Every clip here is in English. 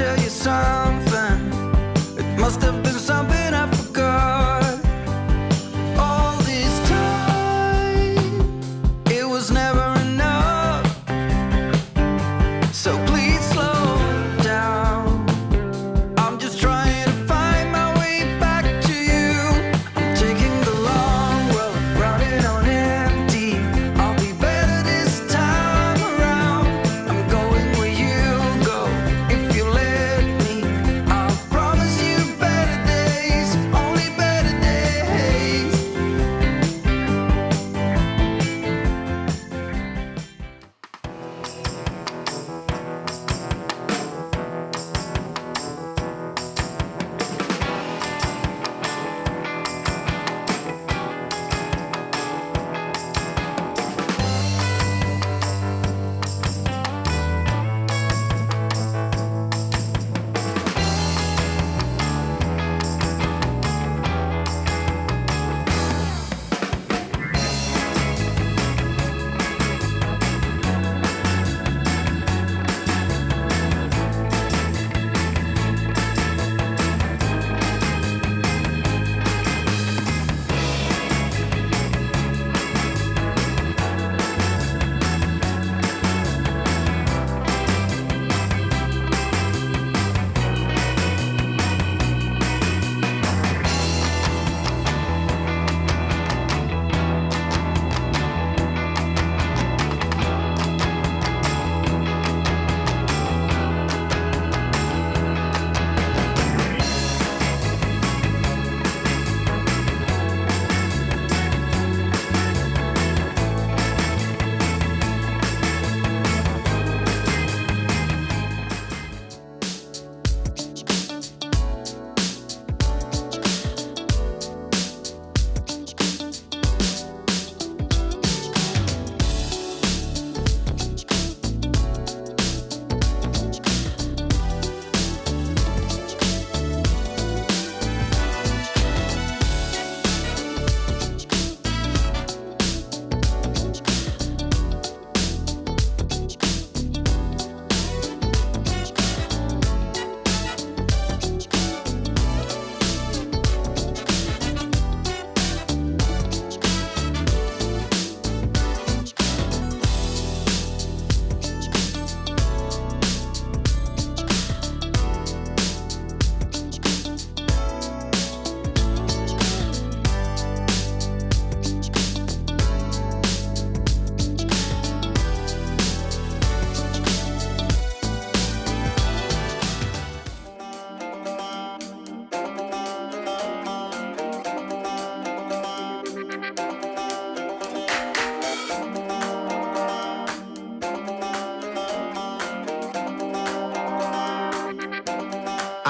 tell you something. It must have been something I forgot. All this time, it was never enough. So please slow down. I'm just trying to find my way back to you. I'm taking the long road, riding on empty. I'll be better this time around. I'm going where you go if you let me. I'll promise you better days, only better days.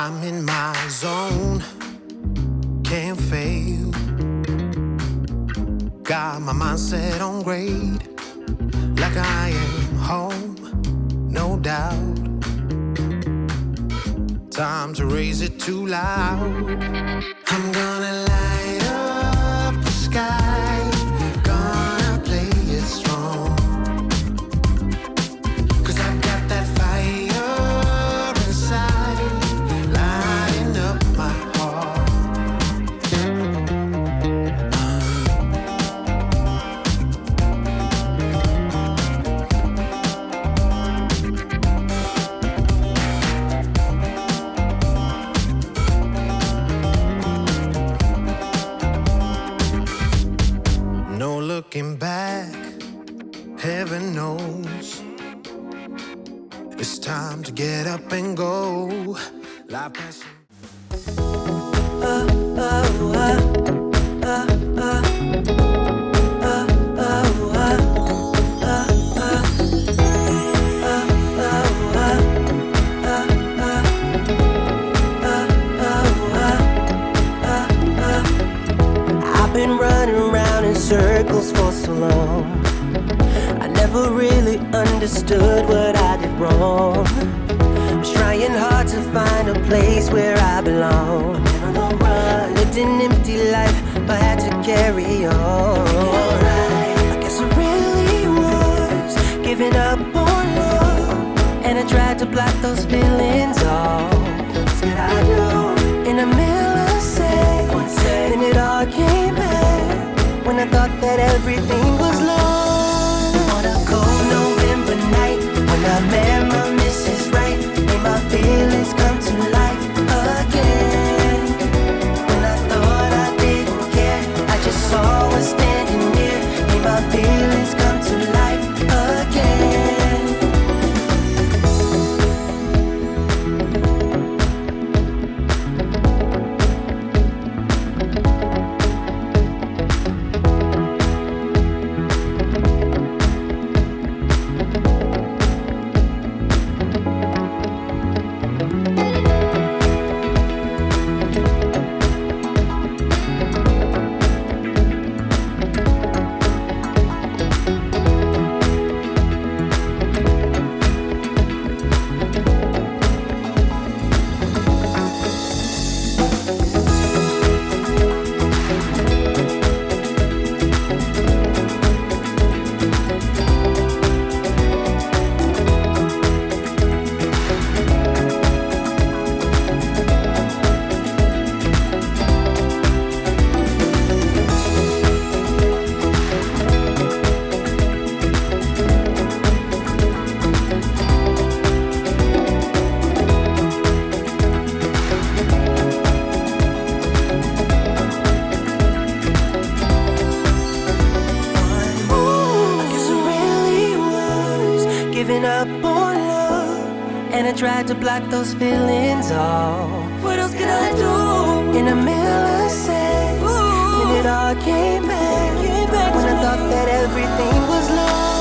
I'm in my zone, can't fail. Got my mindset on grade, like I am home, no doubt. Time to raise it too loud. I'm gonna light up the sky, gonna play it strong. 'Cause I've got that fire inside, lighting up my heart. No looking back, heaven knows. It's time to get up and go. Life passing. I've been running around in circles for so long. I never really understood what I did wrong. I was trying hard to find a place where I belong. I lived an empty life, but had to carry on. I guess I really was giving up on love, and I tried to block those feelings off. What could I do? In a millisecond, then it all came back. When I thought that everything was lost. On a cold November night, when I met my Mrs. Right, made my feelings come to life again. When I thought I didn't care, I just saw her standing near, made my feelings come to life again. Giving up on love, and I tried to block those feelings off. What else could I do? In a millisecond, then it all came back. When I thought that everything was lost.